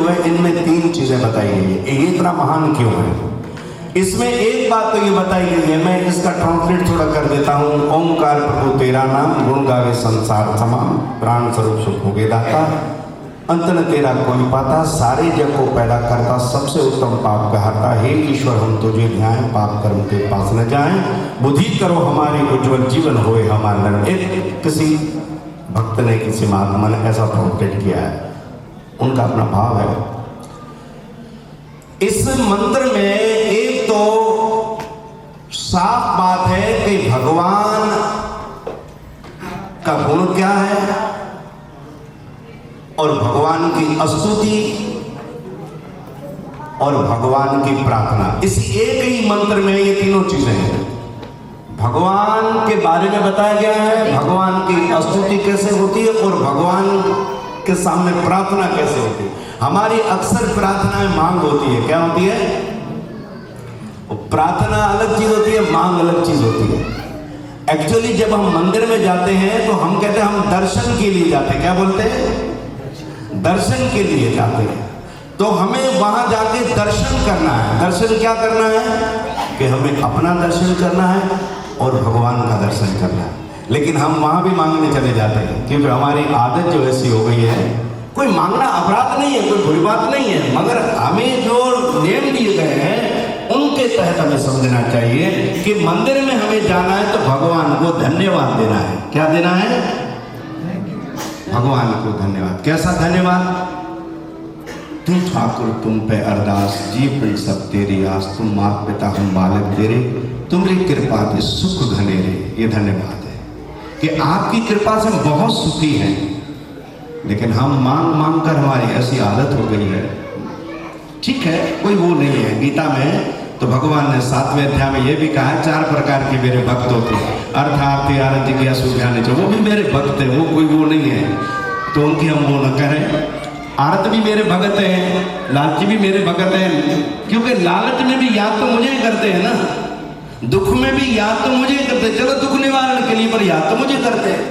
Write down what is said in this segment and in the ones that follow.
जो है इनमें 3 चीजें बताई गई है। ये इतना महान क्यों है? इसमें एक बात तो ये बताई गई है, मैं इसका ट्रांसलेट थोड़ा कर देता हूँ। ओंकार प्रभु तेरा नाम, गुण गावे संसार तमाम, प्राण स्वरूप सुख होगे दाता, अंत न तेरा कोई पाता, सारे जग को पैदा करता, सबसे उत्तम पाप का हरता। हे ईश्वर हम तुझे ध्याएं, पाप कर्म के पास न जाएं, बुद्धि करो हमारी उज्ज्वल, जीवन होए हमारा। एक किसी भक्त ने, किसी महात्मा ने ऐसा ट्रांसलेट किया है, उनका अपना भाव है। इस मंत्र में एक तो साफ बात है कि भगवान का गुण क्या है और भगवान की स्तुति और भगवान की प्रार्थना। इस एक ही मंत्र में ये तीनों चीजें हैं। भगवान के बारे में बताया गया है, भगवान की स्तुति कैसे होती है और भगवान के सामने प्रार्थना कैसे होती है। हमारी अक्सर प्रार्थनाएं मांग होती है। क्या होती है? प्रार्थना अलग चीज होती है, मांग अलग चीज होती है। एक्चुअली जब हम मंदिर में जाते हैं तो हम कहते हैं हम दर्शन के लिए जाते हैं। क्या बोलते हैं? दर्शन के लिए जाते हैं। तो हमें वहां जाके दर्शन करना है। दर्शन क्या करना है? कि हमें अपना दर्शन करना है और भगवान का दर्शन करना है। लेकिन हम वहां भी मांगने चले जाते हैं, क्योंकि हमारी आदत जो ऐसी हो गई है। कोई मांगना अपराध नहीं है, कोई बुरी बात नहीं है, मगर हमें जो नियम दिए गए हैं उनके तहत हमें समझना चाहिए कि मंदिर में हमें जाना है तो भगवान को धन्यवाद देना है। क्या देना है? भगवान को धन्यवाद। कैसा धन्यवाद? तुम ठाकुर तुम पे अरदास, जी पिंड सब तेरी आस, तुम मात पिता हम बालक तेरे, तुम्हारी कृपा के सुख घने रे। ये धन्यवाद है कि आपकी कृपा से हम बहुत सुखी हैं। लेकिन हम मांग मांग कर हमारी ऐसी आदत हो गई है। ठीक है, कोई वो नहीं है। गीता में तो भगवान ने 7वें अध्याय में ये भी कहा है, 4 प्रकार के मेरे भक्त होते हैं, अर्थार्थी, आरती, जिज्ञासु, ज्ञानी। वो भी मेरे भक्त है, वो कोई वो नहीं है, तो उनकी हम वो न करें। आरत भी मेरे भगत हैं, लालची भी मेरे भगत हैं, क्योंकि लालच में भी याद तो मुझे ही करते हैं ना, दुख में भी याद तो मुझे ही करते हैं। चलो दुख निवारण के लिए, पर याद तो मुझे करते हैं।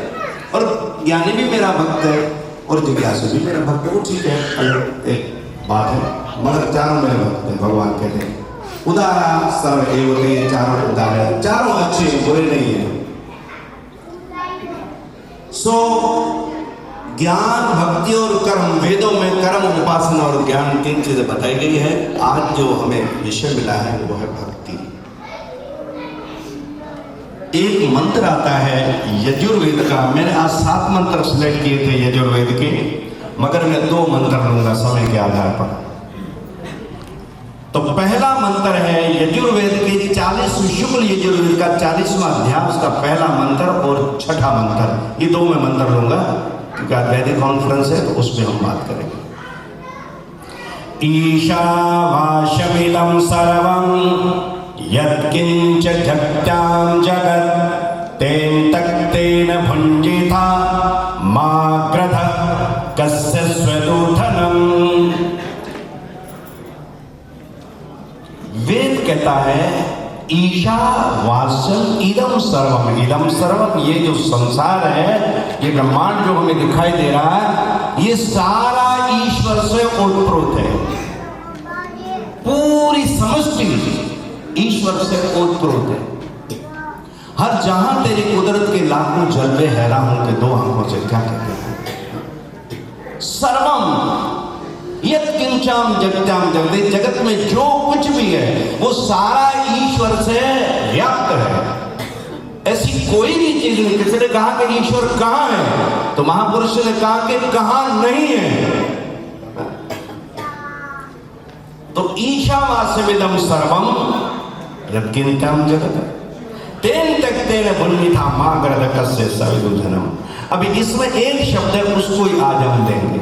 और ज्ञानी भी मेरा भक्त है और जिज्ञासु भी मेरा भक्त है। वो ठीक है, अलग एक बात है, मगर चारों मेरे भक्त हैं। भगवान कहते हैं उदारा सर्व एवं, चारों उदार है, चारों अच्छे बुरे नहीं है। ज्ञान, भक्ति और कर्म, वेदों में कर्म, उपासना और ज्ञान 3 चीजें बताई गई है। आज जो हमें विषय मिला है वो है भक्ति। एक मंत्र आता है यजुर्वेद का। मैंने आज 7 मंत्र सिलेक्ट किए थे यजुर्वेद के, मगर मैं 2 मंत्र लूंगा समय के आधार पर। तो पहला मंत्र है यजुर्वेद के 40 शुक्ल यजुर्वेद का 40वां अध्याय, उसका पहला मंत्र और छठा मंत्र। ये 2 मैं मंत्र लूंगा क्योंकि आज वैदिक कॉन्फ्रेंस है तो उसमें हम बात करेंगे। ईशावास्यमिदं सर्वं यत्किंच जगत्यां जगत् तेन तक्तेन भुञ्जीथा मा ग्रधः कस्य स्वदूथनम्। वेद कहता है ईशावास्यम इदम सर्वम। इदम सर्वम, ये जो संसार है, ये ब्रह्मांड जो हमें दिखाई दे रहा है, ये सारा ईश्वर से ओतप्रोत है। पूरी समष्टि ईश्वर से ओतप्रोत है। हर जहां तेरी कुदरत के लाखों जलवे हैरान होते 2 आंखों से क्या कहते हैं? सर्वम यत्किंचाम जगत्याम जगते, जगत में जो कुछ भी है वो सारा ईश्वर से व्याप्त है। ऐसी कोई भी चीज नहीं। किसी ने कहा कि ईश्वर कहां है, तो महापुरुष ने कहा कि कहां नहीं है। तो ईशावास्यमिदं सर्वम यत्किंचाम जगत् तेन तक्तेन भुञ्जीथा मा ग्रधः कस्य स्वदूथनम्। अभी इसमें एक शब्द है, उसको ही आज हम देंगे।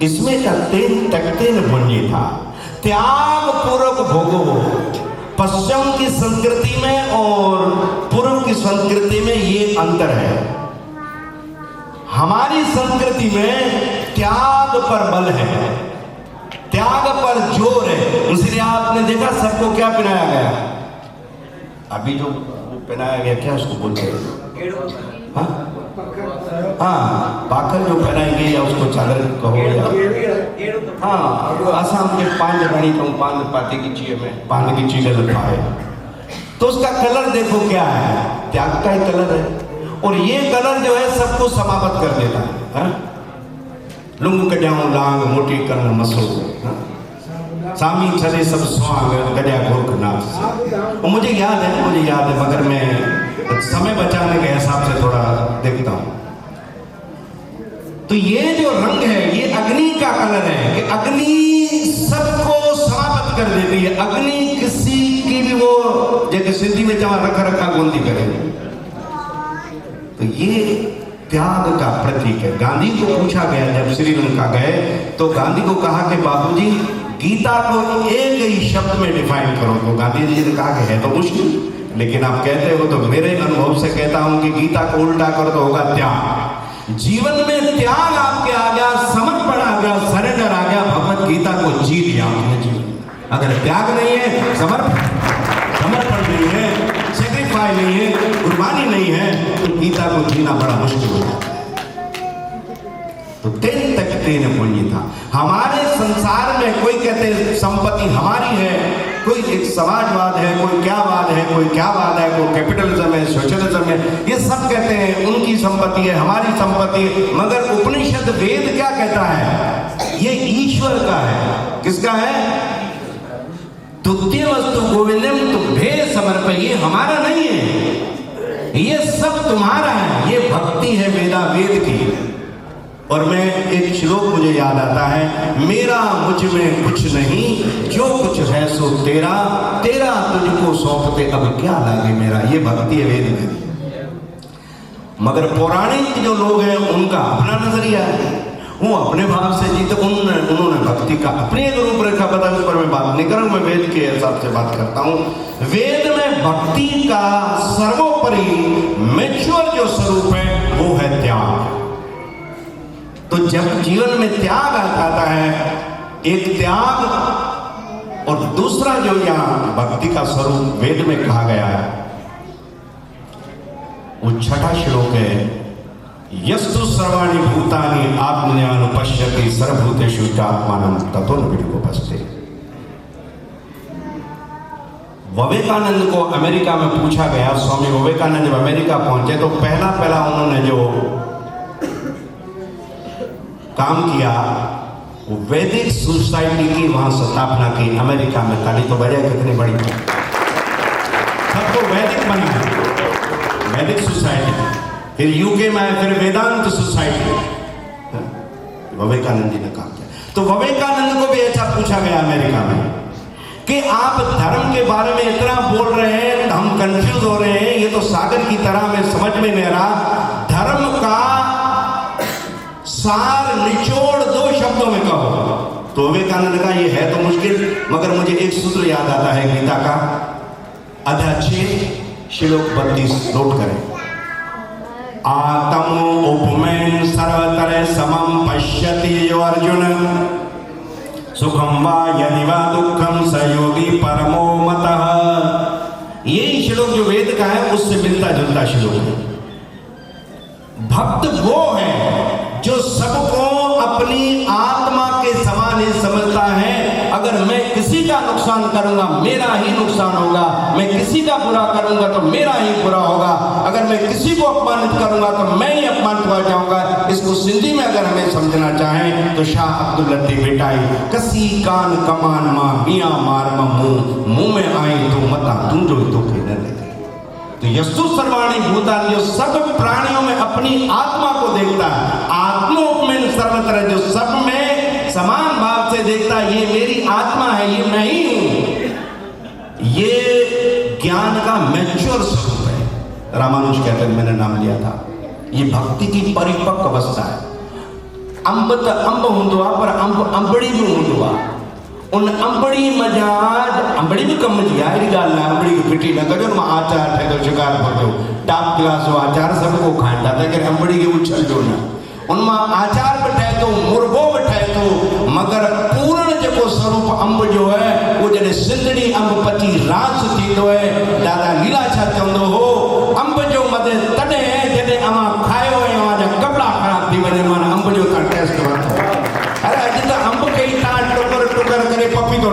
इसमें तक्तेन भुञ्जीथा, त्याग पूर्वक भोगो। पश्चिम की संस्कृति में और पूर्व की संस्कृति में ये अंतर है। हमारी संस्कृति में त्याग पर बल है, त्याग पर जोर है। इसलिए आपने देखा सबको क्या पहनाया गया, अभी जो पहनाया गया क्या उसको बोलते हैं, हाँ पाखर जो पहनाएंगे या उसको चादर कहो या हाँ आसाम के पांच रानी कहूँ पांच पाते की चीज में पांच की चीजें लटकाए तो उसका कलर देखो क्या है, त्याग का ही कलर है। और ये कलर जो है सबको समाप्त कर देता है। लुंग कजाऊं लांग मोटी कर्ण मसो सामी छले सब स्वांग कजा गोरखनाथ। और मुझे याद है मगर मैं समय बचाने के हिसाब से थोड़ा देखता हूँ। तो ये जो रंग है ये अग्नि का कलर है कि अग्नि सबको समाप्त कर देती है। अग्नि किसी की भी वो जैसे सिंधी में जहाँ रखा गोंदी करे। तो ये त्याग का प्रतीक है। गांधी को पूछा गया जब श्रीलंका गए तो गांधी को कहा कि बाबूजी गीता को एक ही शब्द में डिफाइन करो। तो गांधी जी ने कहा कि है तो मुश्किल, लेकिन आप कहते हो तो मेरे अनुभव से कहता हूं कि गीता को उल्टा करो तो होगा त्याग। जीवन में त्याग आपके आ गया, समर्पण आ गया, सरेंडर आ गया, भगवत गीता को जी लिया आपने जीवन। अगर त्याग नहीं है, समर्पण नहीं है, सेक्रीफाई नहीं है, कुर्बानी नहीं है, तो गीता को जीना बड़ा मुश्किल हो जाता है। तो तेन तक तेन पुण्य था। हमारे संसार में कोई कहते संपत्ति हमारी है, कोई एक समाजवाद है, कोई क्या वाद है, कोई क्या वाद है, कोई कैपिटलिज्म है, सोशलिज्म है, ये सब कहते हैं उनकी संपत्ति है, हमारी संपत्ति है। मगर उपनिषद वेद क्या कहता है? ये ईश्वर का है। किसका है? तुत्य वस्तु गोविंदम तुभ्ये समर्पय। ये हमारा नहीं है, ये सब तुम्हारा है। ये भक्ति है वेदा वेद की। और मैं एक श्लोक मुझे याद आता है, मेरा मुझ में कुछ नहीं, जो कुछ है सो तेरा, तेरा तुझको सौंपते अब क्या लागे मेरा। ये भक्ति है वेद में। मगर पौराणिक जो लोग हैं उनका अपना नजरिया है, वो अपने भाव से जीते। उन्होंने भक्ति का अपनी एक रूपरेखा बताई, उस पर मैं बात नहीं करूँ, मैं वेद के हिसाब से बात करता हूँ। वेद में भक्ति का सर्वोपरि मैच्योर जो स्वरूप है वो है त्याग। तो जब जीवन में त्याग आता है, एक त्याग और दूसरा जो यहाँ भक्ति का स्वरूप वेद में कहा गया है वो छठा श्लोक है, यस्तु सर्वाणि भूतानि आत्मन्यानुपश्यति सर्वभूतेषु चात्मानं ततो न विदुपस्ते। विवेकानंद को अमेरिका में पूछा गया, स्वामी विवेकानंद जब अमेरिका पहुंचे तो पहला उन्होंने जो काम किया वो वैदिक सोसाइटी की वहां स्थापना की अमेरिका में। ताली तो बजाय कितनी बड़ी, सबको वैदिक बनाया, वैदिक सोसाइटी। फिर यूके में आए, फिर वेदांत सोसाइटी। विवेकानंद जी ने काम किया। तो विवेकानंद को भी ऐसा पूछा गया अमेरिका में कि आप धर्म के बारे में इतना बोल रहे हैं, हम कंफ्यूज हो रहे हैं, ये तो सागर की तरह में समझ में नहीं आ रहा। धर्म का सार निचोड़ दो शब्दों में कहो। तो विवेकानंद का ये है तो मुश्किल, मगर मुझे एक सूत्र याद आता है गीता का, अध्याय 6 श्लोक 32 नोट करें। आत्म उपमेन सर्वतर समम पश्यति यो अर्जुन, सुखम वा यदि वा दुखम स योगी परमो मतः। यही श्लोक जो वेद का है उससे मिलता जुलता श्लोक है। भक्त वो है जो सबको अपनी आत्मा के समान ही समझता है। अगर मैं किसी का नुकसान करूंगा मेरा ही नुकसान होगा, मैं किसी का बुरा करूंगा तो मेरा ही बुरा होगा, अगर मैं किसी को अपमानित करूंगा तो मैं ही अपमानित हो जाऊंगा। इसको सिंधी में अगर हमें समझना चाहें तो शाह अब्दुल लतीफ बेटाई, कसी कान कमान मां मियां मार मुंह में आई तो मता तुम जो तो न देते। तो यस्तु सर्वाणि भूतानि, जो सब प्राणियों में अपनी आत्मा को देखता है, आत्मोपमेन सर्वत्र, जो सब में समान भाव से देखता है, ये मेरी आत्मा है, ये मैं ही हूं। ये ज्ञान का मैच्योर स्वरूप है। रामानुज कहते हैं, मैंने नाम लिया था, ये भक्ति की परिपक्व अवस्था है। अंब तो अंब हुंदो पर अंबड़ी भी हुंदो। उन अंबड़ी मजाज अंबड़ी भी कम जी आहे गाल ना, अंबड़ी की पिटी न कजो मां आचार थे तो शिकार पड़ो टॉप क्लास हो आचार सबको खांडा था कि अंबड़ी के उछल जो ना उनमा आचार बैठाए तो मुरबो बैठाए तो, मगर पूर्ण जो स्वरूप अंब जो है वो जने सिंधड़ी अंब पची रास थींदो है। दादा लीला छा चवंदो हो, अंब जो मदे तडे जने अमा खायो है, अमा जा कपड़ा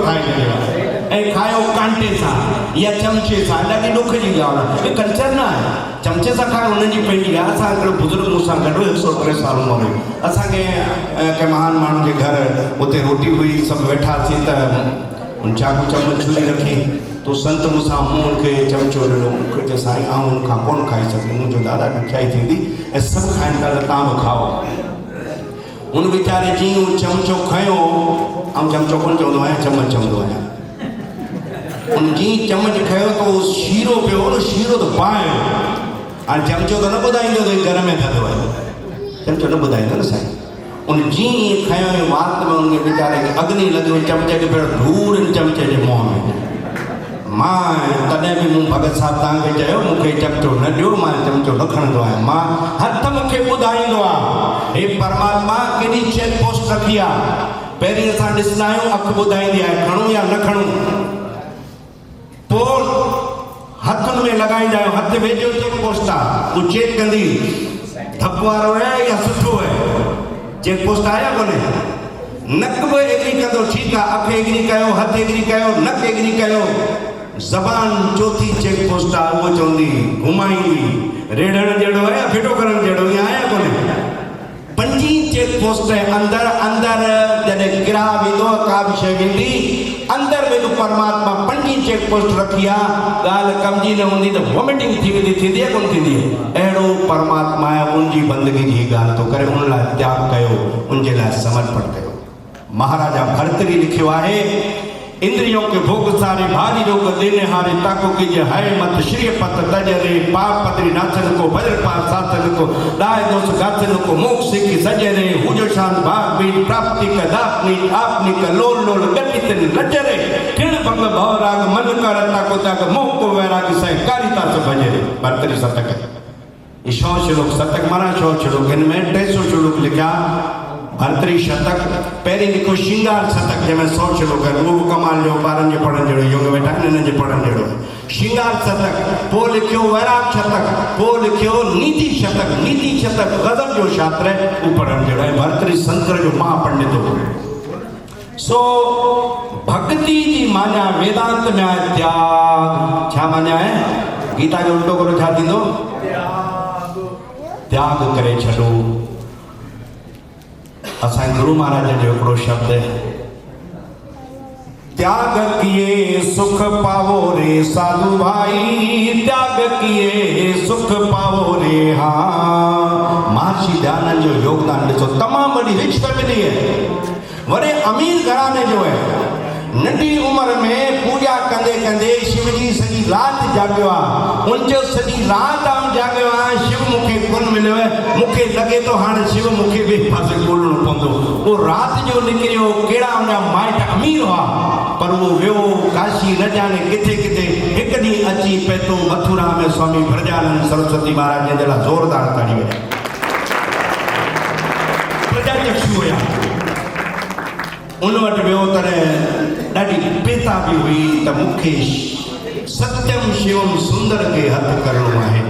ठाहे छॾियो आहे ऐं खायो कांटे सां या चमचे सां। ॾाढी ॾुख जी ॻाल्हि आहे, इहो कल्चर न आहे। चमचे सां खायो हुननि जी पंहिंजी आहे। असां हिकिड़ो बुज़ुर्ग मूंसां गॾु 103 साल उमिरि हुई, असांखे कंहिं महान माण्हू जे घर उते रोटी हुई, सभु वेठासीं त चाकू चमच छुरी रखी तो संत मूंसां मूंखे चमचो ॾिनो। मूंखे चयो साईं आउं हुन खां कोन खाई सघंदुमि, मुंहिंजो दादा ॾुखियाई थींदी ऐं सभु खाइनि था त तव्हां बि खाओ। उन वीचारे जीअं उहो चमचो खयो, ऐं चमचो कोन चवंदो आहियां, चमच चवंदो आहियां। उन जीअं चमच खयो त उहो शीरो पियो, उन शीरो त पायो। हाणे चमचो त न ॿुधाईंदो त घर में थधो आहे, चमचो न ॿुधाईंदो न साईं। उन जीअं खयो वात में उन वीचारे खे अग्नि लॻियो, चमचे खे पहिरियों धूड़ चमचे जे मुंहं में। मां तॾहिं बि मूं भगत साहिबु तव्हांखे चयो मूंखे चमचो न ॾियो, मां चमचो न खणंदो आहियां। मां हथ मूंखे ॿुधाईंदो आहे, हे परमात्मा केॾी चेक पोस्ट रखी आहे। पहिरीं असां ॾिसंदा आहियूं, अखि ॿुधाईंदी आहे खणूं या न खणूं, पोइ हथुनि में लॻाईंदा आहियूं, हथ वेझो चेक पोस्ट आहे, उहो चेक कंदी धप वारो आहे या सुठो आहे। चेक पोस्ट आया कोन्हे, नक बि एग्री कंदो, ठीकु आहे, अखि एग्री कयो, हथ एग्री कयो, नक एग्री कयो। ज़बान चौथी चेक पोस्ट आहे, उहो चवंदी घुमाईंदी रेड़ण जहिड़ो आहे या फिटो करण जहिड़ो, ईअं आया कोन्हे। पंजी चेक पोस्ट अंदरि अंदरि जॾहिं गिराह वेंदो, का बि शइ वेंदी अंदरि वेंदो, परमात्मा पंजी चेक पोस्ट रखी आहे। ॻाल्हि कम जी न हूंदी त वॉमिटिंग थी वेंदी, थींदी आहे कोन थींदी? अहिड़ो परमात्मा आहे, उनजी बंदगी जी ॻाल्हि थो करे, उन लाइ त्याग कयो, उनजे लाइ समर्पण कयो। महाराजा भर्तरी लिखियो आहे, इंद्रियों के भोग सारे भारी रोग देने हारे, ताको कीजिए है मत श्री पत तजरे, पाप पत्री नाचन को वज्र पार साधन को, दाय दोष गाचन को मोक्ष की सजरे, हुजो शान भाग भी प्राप्ति का दापनी आपनी का लोल लोल गतित नजरे, किण भंग भवराग मन करता को ताक मोह को वैराग सहकारिता से भजरे। भर्तरी शतक है, ये 100 श्लोक शतक माना 100 श्लोक, इनमें 250 श्लोक लिखा। भर्तरी शतक पहिरीं लिखो श्रृंगार शतक, जंहिंमें 100 श्लोक है, उहो कमाल जो ॿारनि जे पढ़ण जहिड़ो, युग वेठा आहिनि हिननि जे पढ़ण जहिड़ो श्रृंगार शतक। पोइ लिखियो वैराग शतक, पोइ लिखियो नीति शतक। नीति शतक गज़ब जो शास्त्र है, उहो पढ़ण जहिड़ो आहे। भर्तरी संस्कृत जो महापंडित हो। सो भक्ति जी माना वेदांत में आहे त्याग। छा माना आहे? गीता जो उल्टो करो छा थींदो? त्याग करे छॾो। असां गुरु महाराज जो हिकिड़ो शब्द है, त्याग किए सुख पावो रे साधु भाई, त्याग किए सुख पावो रे। हाँ, महर्षि दयानंद जो योगदान ॾिसो, तमामु वॾी रिच फैमिली है, वॾे अमीर घराने जो है। नंढी उम्र में पूजा कंदे कंदे शिव जी सॼी राति जाॻियो आहे, उनजो सॼी राति आऊं जाॻियो आहियां, शिव मूंखे कोन मिलियो आहे, मूंखे लॻे थो हाणे शिव मूंखे ॿिए पासे ॻोल्हणो पवंदो। उहो राति जो निकिरियो, कहिड़ा उनजा माइट अमीर हुआ, पर उहो वियो काशी न ॼाणे किथे किथे। हिकु ॾींहुं अची पहुतो मथुरा में स्वामी ब्रजानंद सरस्वती महाराज जे लाइ ज़ोरदार ताड़ी वॼाई। प्रजाचक्षु हुया, उन वटि वियो, तॾहिं ॾाढी पेता बि हुई त मूंखे सत्यम शिवम सुंदर खे हथ करणो आहे।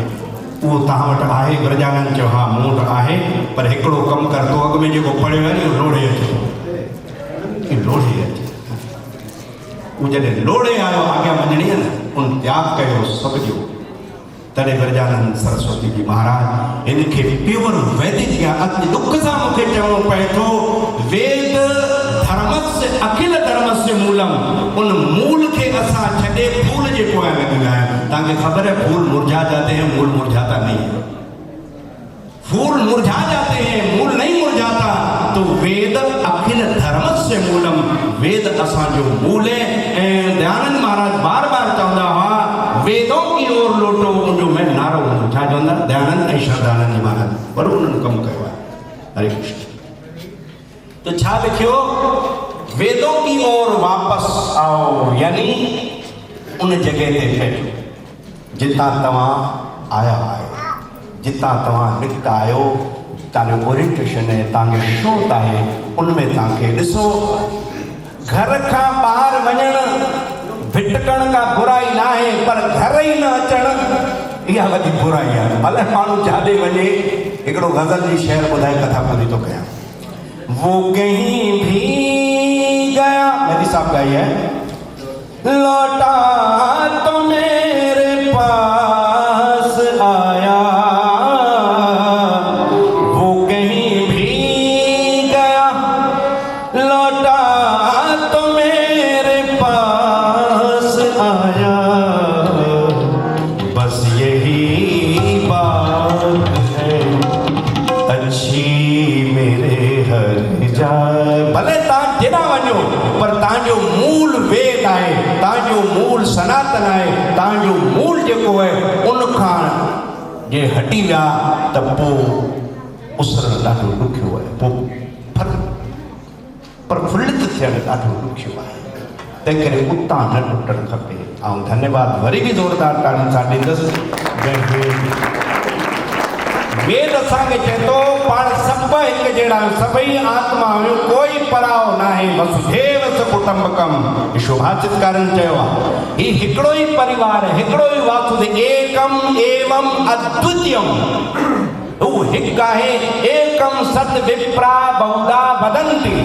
उहो तव्हां वटि आहे? ब्रजानंद चयो हा मूं वटि आहे, पर हिकिड़ो कमु कर, तो अॻु में जेको पढ़ियो आहे न लोड़े अचे, लोड़े अचे। उहो जॾहिं लोड़े आयो, आॻियां वञणी आहे न, उन त्याग कयो सभ जो। तॾहिं ब्रजानंद सरस्वती जी महाराज हिनखे प्योर वैदिक ज्ञान, अति दुख सां मूंखे चवणो पए थो, वेद धर्मस्य अखिल धर्मस्य मूलम, उन मूल के असां छॾे फूल जे पोयां लॻी विया आहियूं। तव्हांखे ख़बर है फूल मुरझा जाते हैं, मूल मुरझाता नहीं है। फूल मुरझा जाते हैं, मूल नहीं मुरझाता। तो वेद अखिल धर्मस्य मूलम, वेद असांजो मूल है। ऐं दयानंद महाराज बार बार चवंदा हुआ, वेदों की ओर लोटो, उनजो में नारो हूंदो। छा चवंदा? दयानंद ऐं श्रद्धानंद जी महाराज, पर उन्हनि कमु कयो आहे। हरे कृष्ण। तो छा लिखियो? वेदों की ओर वापस आओ, यानी उन जगह ते बैठो जितां तव्हां आया आहियो, जितां तव्हां निकिता आहियो। तव्हांजो ओरिएंटेशन है, तव्हांखे शौक़ु आहे, उनमें तव्हांखे ॾिसो। घर खां ॿाहिरि वञणु भिटकण का बुराई ना है, पर घर ही न अचणु इहा वॾी बुराई आहे। भले माण्हू जाॾे वञे। हिकिड़ो गज़ल जी शेर ॿुधाए कथा पूरी थो कयां। वो कहीं भी गया, मेरी साहब गाई है, लौटा तो मेरे पास आया, वो कहीं भी गया, लौटा तो मेरे पास आया, बस यही बात है अच्छी मेरे हर जाए। भले तव्हां जेॾा वञो पर तव्हांजो मूल वेद आहे, तव्हांजो मूल सनातन आहे, तव्हांजो मूल जेको आहे उन खां जे हटी विया त पोइ उसरणु ॾाढो ॾुखियो आहे, पोइ प्रफुल्लित थियणु ॾाढो ॾुखियो आहे। तंहिं करे उतां न टुटणु खपे। ऐं धन्यवाद वरी बि ज़ोरदार ताड़ियुनि सां ॾींदुसि। वेद असांखे चए थो पाण सभु हिकु जहिड़ा आहियूं, सभई आत्मा आहियूं, कोई पराओ न आहे, वसुधैव कुटुंबकम, शोभाचितकारनि चयो आहे। ही हिकिड़ो ई परिवार आहे, हिकिड़ो ई वासुदेव, एकम एवं अद्वितीयम, हू हिकु आहे, एकम सत विप्रा बहुधा वदन्ति।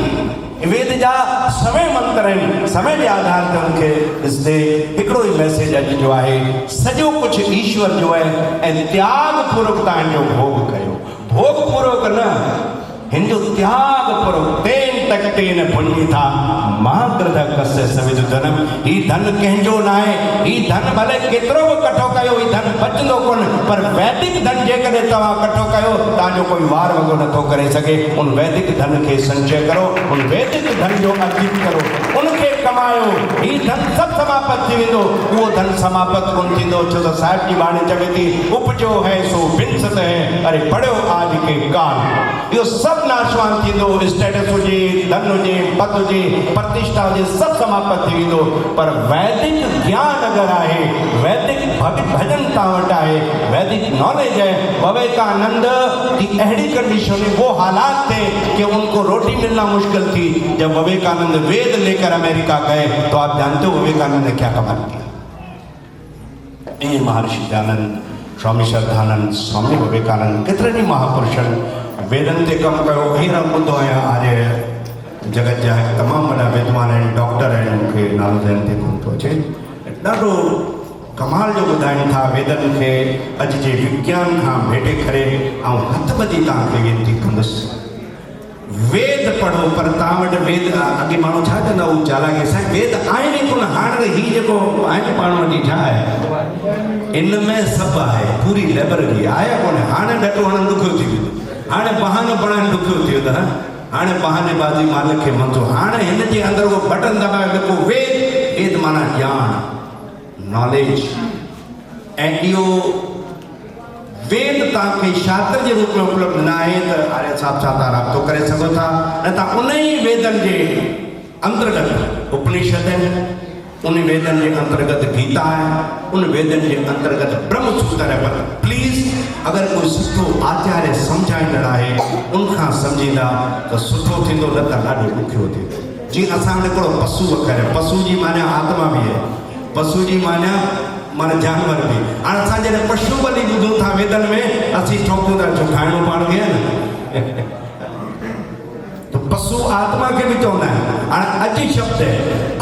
वेद जा समय मंत्र आहिनि, समय जे आधार ते उनखे ॾिसंदे हिकिड़ो ई मैसेज अॼु जो आहे, सॼो कुझु ईश्वर जो आहे ऐं त्याग पूर्वक तव्हांजो भोग कयो, भोग पूर्वक न, हिन जो त्याग पूर्वक। तेन तकतेन पुण्यता महाग्रह कस्य सविद धनम, ही धन कंहिंजो न आहे, ही धन भले केतिरो बि कठो कयो, ही धन बचंदो कोन, पर वैदिक धन जेकॾहिं तव्हां कठो कयो तव्हांजो कोई वार वॻो नथो करे सघे। उन वैदिक धन खे संचय करो, उन वैदिक धन जो अर्जित करो, उनखे कमायो, ही धन सभु समाप्त थी वेंदो। उहो धन समाप्त कोन थींदो, छो त साहिब जी बाणी चवे थी, उपजो है सो बिनसत है, अरे पढ़ियो आज के काल, इहो सभु नाशवान थींदो। स्टेटस हुजे, धन हुजे, पद हुजे, प्रतिष्ठा हुजे, सभु समाप्त थी वेंदो। पर वैदिक ज्ञान अगरि आहे, वैदिक भजन तव्हां वटि आहे, वैदिक नॉलेज है, विवेकानंद की अहिड़ी कंडीशन में वो हालात थे कि उनको रोटी मिलना मुश्किल थी। जब विवेकानंद वेद लेकर अमेरिका गए तो आप जानते हो विवेकानंद ने क्या कमाल किया। ये महर्षि दयानंद, स्वामी श्रद्धानंद, स्वामी विवेकानंद, केतिरनि ई महापुरुषनि वेदन ते कमु कयो। हींअर ॿुधो आहियां आर्य जगत जा तमामु वॾा विद्वान आहिनि, डॉक्टर आहिनि, मूंखे नालो ज़हन ते कोन थो अचे, ॾाढो कमाल जो ॿुधाइनि था वेदनि खे अॼु जे विज्ञान खां भेटे करे। ऐं हथ ॿधी तव्हांखे वेनती कंदुसि, वेद पढ़ो, पर तव्हां वटि वेद अॻे माण्हू छा चवंदा हू चालाकी, असांखे वेद आहिनि ई कोन। हाणे त हीउ जेको आहिनि पाण वटि छा आहे, इन में सभु आहे, पूरी लाइब्रेरी आहे कोन्हे। हाणे ॾटो हणणु ॾुखियो थी वेंदो, हाणे बहानो बणाइणु ॾुखियो थी वेंदो, हाणे बहानेबाज़ी मालिक खे मंज़ूर। हाणे हिन जे अंदरि उहो बटन दॿाए लिखो वेद, वेद माना ज्ञान, नॉलेज। ऐं इहो वेद तव्हांखे शास्त्र जे रूप में उपलब्ध न आहे त आर्य साहिब सां तव्हां राब्तो करे सघो था, न तव्हां उन ई वेदनि जे अंतर्गत उपनिषद आहिनि, उन वेदन के अंतर्गत गीता है, उन वेदन के अंतर्गत ब्रह्म सूत्र है। पर प्लीज अगर कोई सुठो आचार्य समझाईंदड़ है उनखां समझींदा तो सुठो थींदो, न त ॾाढो ॾुखियो थींदो। जी असां वटि हिकिड़ो पशु अखर है, पशु जी माना आत्मा भी है, पशु जी माना माना जानवर भी। हाणे असां जॾहिं पशु बलि ॿुधूं था वेदन में असीं ठोकूं था छो खाइणो पाण खे आहे न। तो पशु आत्मा के भी चवंदा आहिनि। हाणे अॼु शब्द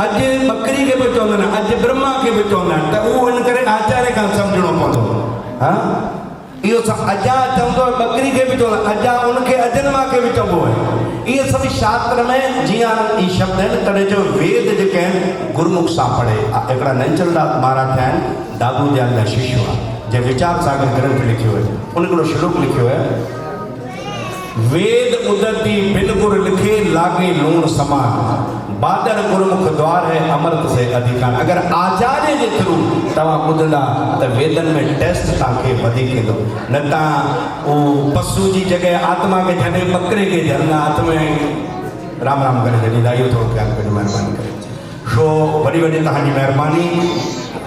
अॼु बकरी के भी चवंदा आहिनि, अॼु ब्रह्मा के भी चवंदा आहिनि, त उहो हिन करे आचार्य खां सम्झणो पवंदो। हा इहो अजा चवंदो आहे, बकरी के भी चवंदा, अजा उनखे अजन्मा के भी चइबो आहे। इहे सभु शास्त्र में जीअं ई शब्द आहिनि, तॾहिं जो वेद जेके आहिनि गुरुमुख सां पढ़े। हिकिड़ा नंचलदास महाराज आहिनि, दादू दयाल जा शिष्य हुआ, जंहिं विचार सागर ग्रंथ लिखियो आहे, उन हिकिड़ो श्लोक लिखियो आहे, वेद उदती बिन गुर लिखे लागे लूण समान, बादल गुरुमुख द्वार है अमृत से अधिकार। अगर आचार्य के थ्रू तव्हां ॿुधंदा त वेदन में टेस्ट तव्हांखे वधीक ईंदो, न तव्हां उहो पशु जी जॻह आत्मा के छॾे बकरे के झलना हाथ में राम राम करे छॾींदा। इहो थोरो ख्यालु कजो महिरबानी करे। छो वॾी वॾी तव्हांजी महिरबानी।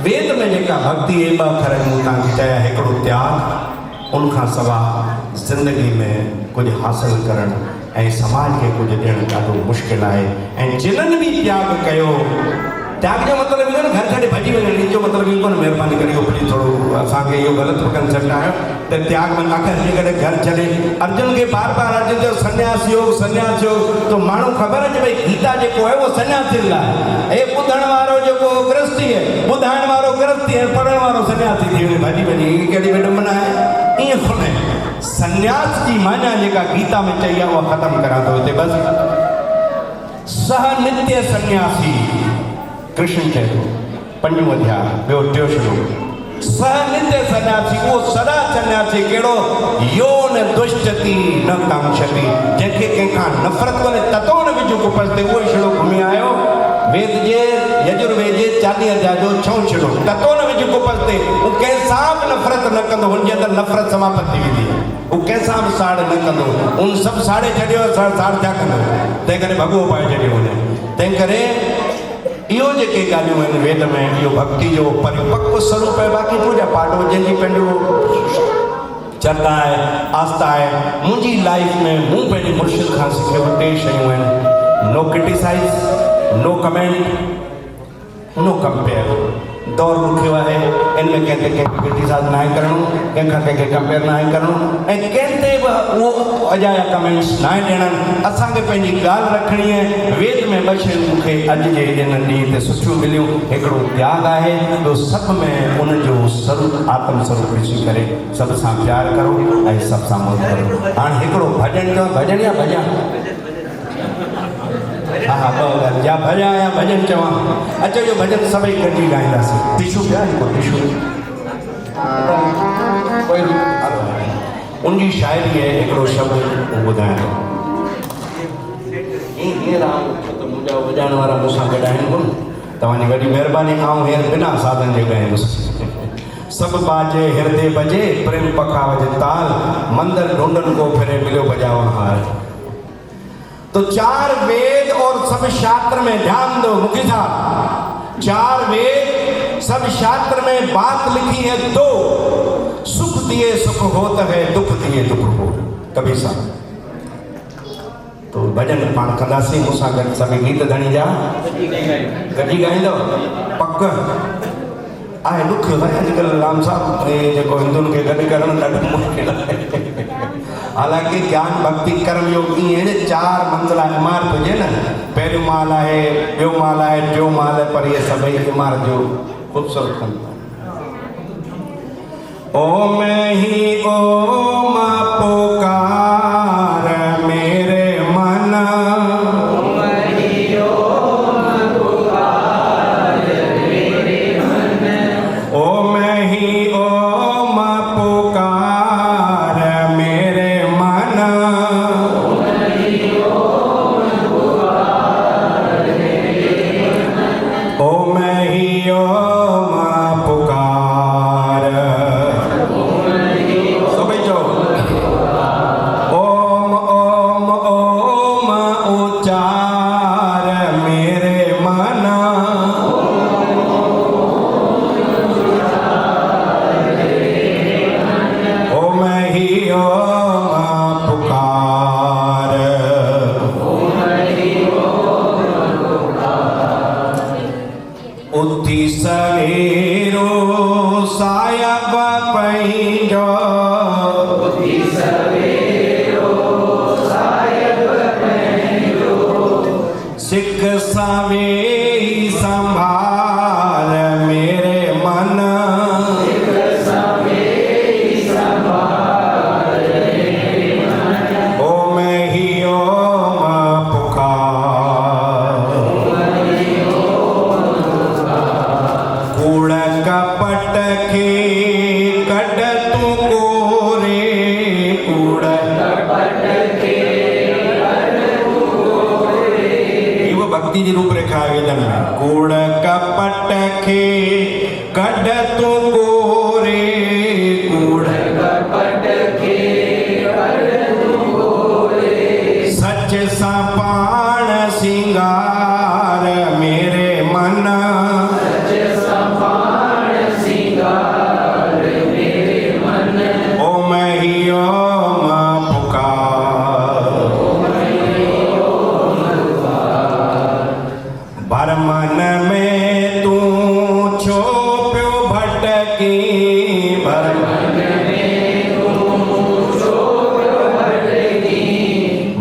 वेद में जेका भक्ति ए ॿ अखर मूं तव्हांखे चया, हिकिड़ो त्याग, उनखां सवा ज़िंदगी में कुछ हासिल करण ऐं समाज के कुछ ॾियणु ॾाढो मुश्किल है। ऐं जिन्हनि भी त्याग कयो त्याग जो मतलब इहो न घर छॾे भॼी वञणु, जो मतलब इहो कोन महिरबानी करे प्लीज थोरो असांखे इहो ग़लति कंसेप्ट आहे त त्याग में आख़िर हली करे घर छॾे। अर्जुन खे बार बार अर्जुन जो संन्यास योग तो माण्हू ख़बर अचे भई गीता जेको आहे उहो संन्यासी लाइ हे ॿुधण वारो जेको गृहस्थी आहे, ॿुधाइण वारो गृहस्थी आहे, पढ़ण वारो संन्यासी थी वञे भॼी वञे, हीअ कहिड़ी विडंबना आहे। ईअं कोन्हे, संन्यास जी माना जेका गीता में चई आहे उहा ख़तमु करां थो हिते बसि। सह नित्य सन्यासी कृष्ण चए थो 5 अध्याय ॿियो 2 श्लोक। सह नित्य सन्यासी वो सदा सन्यासी कहिड़ो यो न दुष्टति न कांक्षति, जंहिंखे कंहिंखां नफ़रत कोन्हे ततो न विझूं कुपसते। उहो श्लोक घुमी आयो वेद जे यजुर्वेद जे 40 अध्याय जो 6 श्लोक। ततो न विझूं कुपसते, वो कंहिंसां बि नफ़रत न कंदो, हुनजे अंदरि नफ़रत समाप्त थी वेंदी। वो कंहिंसां बि साड़ न कंदो, उन सभु साड़े छॾियो, साड़ छा कंदो, तंहिं करे भॻवो पाए छॾियो हुन। तंहिं करे इहो जेके ॻाल्हियूं आहिनि वेद में, इहो भक्ति जो परिपक्व स्वरूप आहे। बाक़ी पूजा पाठ जंहिंजी पंहिंजो चरता आहे, आस्था आहे। मुंहिंजी लाइफ में मूं पंहिंजे मुर्शिद खां सिखियो 2 शयूं आहिनि, no criticise, no comment, no compare. दौर ॾुखियो आहे, इनमें कंहिं ते कंहिंखे क्रिटिसाइज़ न आहे करिणो, कंहिंखां कंहिंखे कंपेयर न आहे करिणो, ऐं कंहिं ते बि उहो अजाया कमेंट्स न आहे ॾियणा। असांखे पंहिंजी ॻाल्हि रखणी आहे। वेद में 2 शयूं मूंखे अॼु जे हिन ॾींहं ते सुठियूं मिलियूं, हिकिड़ो त्याग आहे, ॿियो सभु में उनजो स्वरूप आत्म स्वरूप ॾिसी करे सभ सां प्यारु करो ऐं सभ सां मौज करो। हाणे हिकिड़ो भॼन चवां, भॼन या भॼन? हा हा ॿ या भॼा या भॼन चवां। अचो जो भॼन सभई गॾिजी ॻाईंदासीं। टिशू पिया हिकिड़ो टिशू उनजी शाइरी आहे, हिकिड़ो शब्द ॿुधायां थो। ईअं राम छो त मुंहिंजा वॼाइण वारा मूंसां गॾु आहिनि कोन, तव्हांजी वॾी महिरबानी खां हींअर बिना साधन जे ॻाईंदुसि। सब बाजे हृदय बजे प्रेम पखावज ताल, मंदिर ढूंढन को फिरे मिलियो बजावन हार। तो 4 वेद और सब शास्त्र में ध्यान दो मुखी साहब, 4 वेद सब शास्त्र में बात लिखी है 2, सुख दिए सुख होता है, दुख दिए दुख हो। कबीर साहब तो भजन पाण कंदासीं मूंसां गॾु सभई गीत धणी जा गॾिजी ॻाईंदव पक आहे। ॾुख भाई अॼुकल्ह राम साहब जेको हिंदुनि खे गॾु करणु ॾाढो मुश्किल आहे। हालांकि ज्ञान भक्ति कर्म योग ईअं 4 मंज़िला इमारत हुजे न, पहिरियों माल आहे, ॿियो माल आहे, टियों माल आहे, पर इहे सभई इमारत जो ख़ूबसूरत कमु आहे। ओम ही ओम पुकार मेरे मन, ओम ही ओम पुकार मेरे मन, ओम ही ओम पुकार, सभी जो ओम ओम ओम उच्चार मेरे मन, ओम ही ओम पुकार, उथी सवेरो साहिब पंहिंजो, सिख सवेई संभाल मेरे मन, ओम ही ओम पुकार, कूड़ कपट के कढ तू कोरे, कूड़ इहो भक्ति जी रूपरेखा आहे वेदन में। कूड़ कपट के कढ तू कोरे, कूड़ सच सां पाण सिंगार मेरे मन, ओम ही ओम पुकार, हर मन में तू छोप्यो भटकी, हर मन में तू छोप्यो भटकी,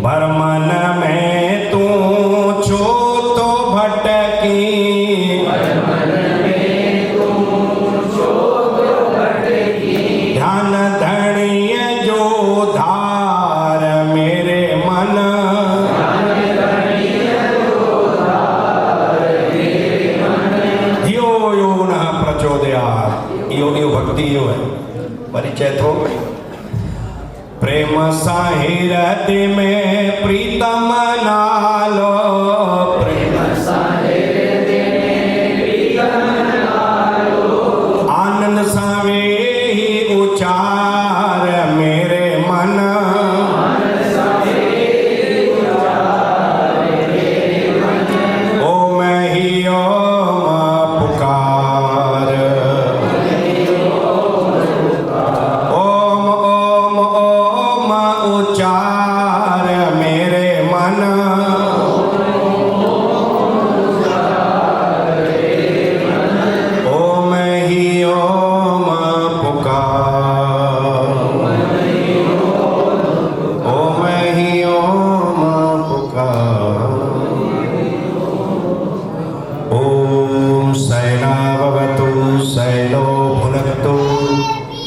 हर मन में तू छो तो भटकी, हर मन में तू छो तो भटकी, ध्यान धणिय जो धार मेरे मन, यो भक्ति यो है परिचय थो। प्रेम साहिरति में प्रीतम नालो, प्रेम साहिरति में प्रीतम नालो, आनंद सावे ही उचार मेरे मन, आनंद सावे ही उचार मेरे मन, ओ मैं ही ओम पुकार, उचार मेरे मन, ओम ही ओम पुकार, ओम ही ओम पुकार। ओम शैलावतु शैलो भुनक्तु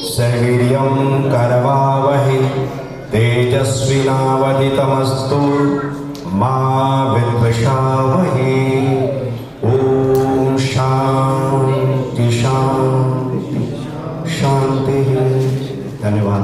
सवीर्यं करवावहै तेजस्विनावधितमस्तु मा विद्विषावहै। ओम शांति शांति शांति। धन्यवाद।